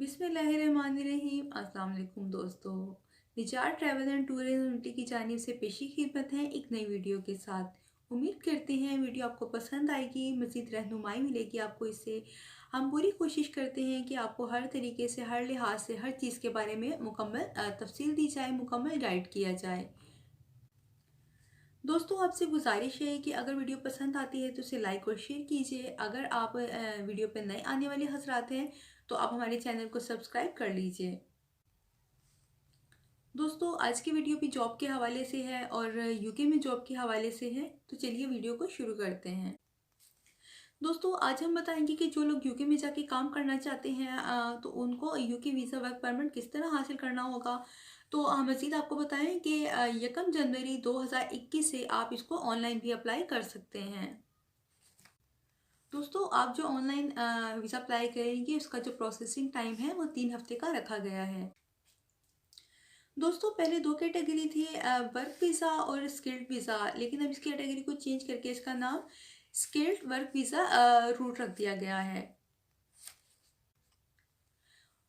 बिस्मिल्लाहिर्रहमानिर्रहीम। अस्सलाम वालेकुम दोस्तों। निजात ट्रैवल एंड टूरिज्म लिमिटेड की जानिब से पेशी खिदमत है एक नई वीडियो के साथ। उम्मीद करते हैं वीडियो आपको पसंद आएगी, मज़ीद रहनुमाई मिलेगी आपको इससे। हम पूरी कोशिश करते हैं कि आपको हर तरीके से, हर लिहाज से, हर चीज़ के बारे में मुकम्मल तफसील दी जाए, मुकम्मल गाइड किया जाए। दोस्तों, आपसे गुजारिश है कि अगर वीडियो पसंद आती है तो उसे लाइक और शेयर कीजिए। अगर आप वीडियो पर नए आने वाले हजरात हैं तो आप हमारे चैनल को सब्सक्राइब कर लीजिए। दोस्तों, आज की वीडियो भी जॉब के हवाले से है और यूके में जॉब के हवाले से है। तो चलिए वीडियो को शुरू करते हैं। दोस्तों, आज हम बताएंगे कि जो लोग यूके में जाके काम करना चाहते हैं तो उनको यूके वीज़ा वर्क परमिट किस तरह हासिल करना होगा। तो मज़ीद आपको बताएं कि 1 जनवरी 2021 से आप इसको ऑनलाइन भी अप्लाई कर सकते हैं। दोस्तों, आप जो ऑनलाइन वीज़ा अप्लाई करेंगे उसका जो प्रोसेसिंग टाइम है वो 3 हफ्ते का रखा गया है। दोस्तों, पहले दो कैटेगरी थी, वर्क वीज़ा और स्किल्ड वीज़ा, लेकिन अब इस कैटेगरी को चेंज करके इसका नाम स्किल्ड वर्क वीज़ा रूट रख दिया गया है।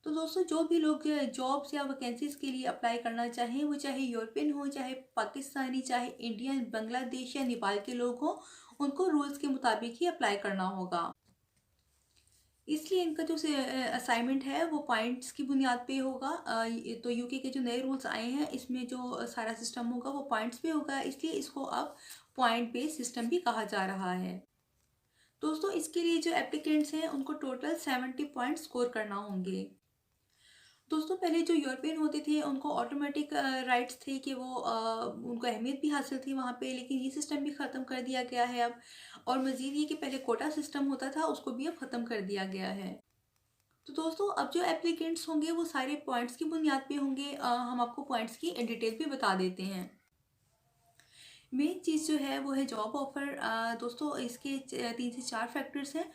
तो दोस्तों, जो भी लोग जॉब्स या वैकेंसीज के लिए अप्लाई करना चाहें, वो चाहे यूरोपियन हो, चाहे पाकिस्तानी, चाहे इंडियन, बांग्लादेश या नेपाल के लोग हों, उनको रूल्स के मुताबिक ही अप्लाई करना होगा। इसलिए इनका जो असाइनमेंट है वो पॉइंट्स की बुनियाद पे होगा। तो यूके के जो नए रूल्स आए हैं इसमें जो सारा सिस्टम होगा वो पॉइंट्स पे होगा, इसलिए इसको अब पॉइंट बेस्ड सिस्टम भी कहा जा रहा है। दोस्तों, इसके लिए जो एप्लीकेंट्स हैं उनको टोटल 70 पॉइंट स्कोर करना होंगे। दोस्तों, पहले जो यूरोपियन होते थे उनको ऑटोमेटिक राइट्स थे कि वो उनको अहमियत भी हासिल थी वहाँ पे, लेकिन ये सिस्टम भी ख़त्म कर दिया गया है अब। और मज़ीद ये कि पहले कोटा सिस्टम होता था उसको भी अब ख़त्म कर दिया गया है। तो दोस्तों, अब जो एप्लीकेंट्स होंगे वो सारे पॉइंट्स की बुनियाद पे होंगे। हम आपको पॉइंट्स की डिटेल भी बता देते हैं। मेन चीज़ जो है वो है जॉब ऑफ़र। दोस्तों, इसके 3 से 4 फैक्टर्स हैं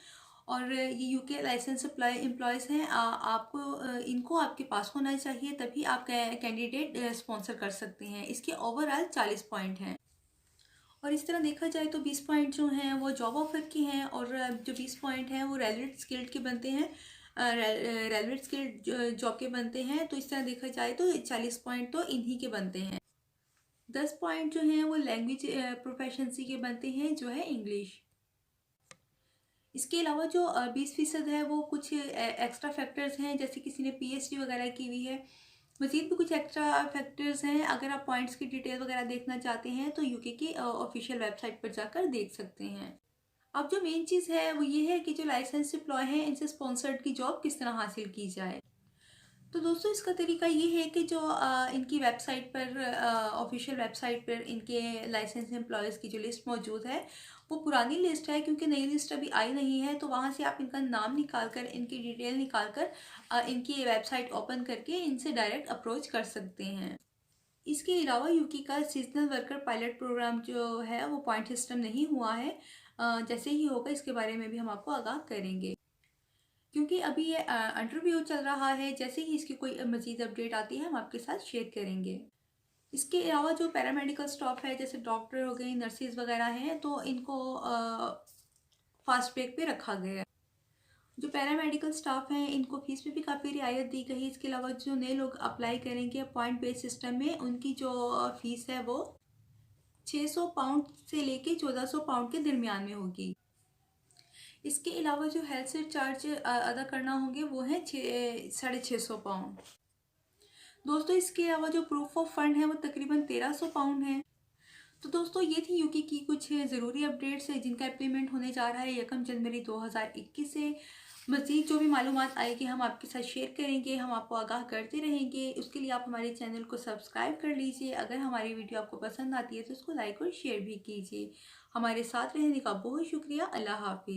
और ये यूके लाइसेंस एम्प्लॉयज़ हैं। आपको इनको आपके पास होना चाहिए, तभी आप कैंडिडेट स्पॉन्सर कर सकते हैं। इसके ओवरऑल 40 पॉइंट हैं और इस तरह देखा जाए तो 20 पॉइंट जो हैं वो जॉब ऑफ़र के हैं और जो 20 पॉइंट हैं वो रेलेवेंट स्किल्ड के बनते हैं। रेलेवेंट स्किल्ड जॉब के बनते हैं। तो इस तरह देखा जाए तो 40 पॉइंट तो इन्हीं के बनते हैं। 10 पॉइंट जो हैं वो लैंग्वेज प्रोफेशंसी के बनते हैं, जो है इंग्लिश। इसके अलावा जो 20% है वो कुछ एक्स्ट्रा फैक्टर्स हैं, जैसे किसी ने पीएचडी वगैरह की हुई है। मज़ीद भी कुछ एक्स्ट्रा फैक्टर्स हैं। अगर आप पॉइंट्स की डिटेल वगैरह देखना चाहते हैं तो यूके की ऑफिशियल वेबसाइट पर जाकर देख सकते हैं। अब जो मेन चीज़ है वो ये है कि जो लाइसेंस एम्प्लॉय हैं इनसे स्पॉन्सर्ड की जॉब किस तरह हासिल की जाए। तो दोस्तों, इसका तरीका ये है कि जो इनकी वेबसाइट पर, ऑफिशियल वेबसाइट पर इनके लाइसेंस एम्प्लॉयज़ की जो लिस्ट मौजूद है वो पुरानी लिस्ट है, क्योंकि नई लिस्ट अभी आई नहीं है। तो वहाँ से आप इनका नाम निकाल कर, इनकी डिटेल निकाल कर इनकी वेबसाइट ओपन करके इनसे डायरेक्ट अप्रोच कर सकते हैं। इसके अलावा यूके का सीजनल वर्कर पायलट प्रोग्राम जो है वो पॉइंट सिस्टम नहीं हुआ है। जैसे ही होगा इसके बारे में भी हम आपको आगाह करेंगे, क्योंकि अभी ये इंटरव्यू चल रहा है। जैसे ही इसकी कोई मज़ीद अपडेट आती है हम आपके साथ शेयर करेंगे। इसके अलावा जो पैरामेडिकल स्टाफ है, जैसे डॉक्टर हो गई, नर्सेज वगैरह हैं, तो इनको फास्ट ट्रैक पे रखा गया है। जो पैरामेडिकल स्टाफ हैं इनको फीस में भी काफ़ी रियायत दी गई है। इसके अलावा जो नए लोग अप्लाई करेंगे पॉइंट बेस्ड सिस्टम में, उनकी जो फीस है वो 600 पाउंड से लेके 1400 पाउंड के दरमियान में होगी। इसके अलावा जो हेल्थ से चार्ज अदा करना होंगे वो है 650 पाउंड। दोस्तों, इसके अलावा जो प्रूफ ऑफ फंड है वो तकरीबन 1300 पाउंड है। तो दोस्तों, ये थी यूके की कुछ ज़रूरी अपडेट्स है जिनका इम्प्लीमेंट होने जा रहा है 1 जनवरी 2021 से। मज़ीद जो भी मालूमात आएगी हम आपके साथ शेयर करेंगे, हम आपको आगाह करते रहेंगे। उसके लिए आप हमारे चैनल को सब्सक्राइब कर लीजिए। अगर हमारी वीडियो आपको पसंद आती है तो उसको लाइक और शेयर भी कीजिए। हमारे साथ रहने का बहुत शुक्रिया। अल्लाह हाफिज़।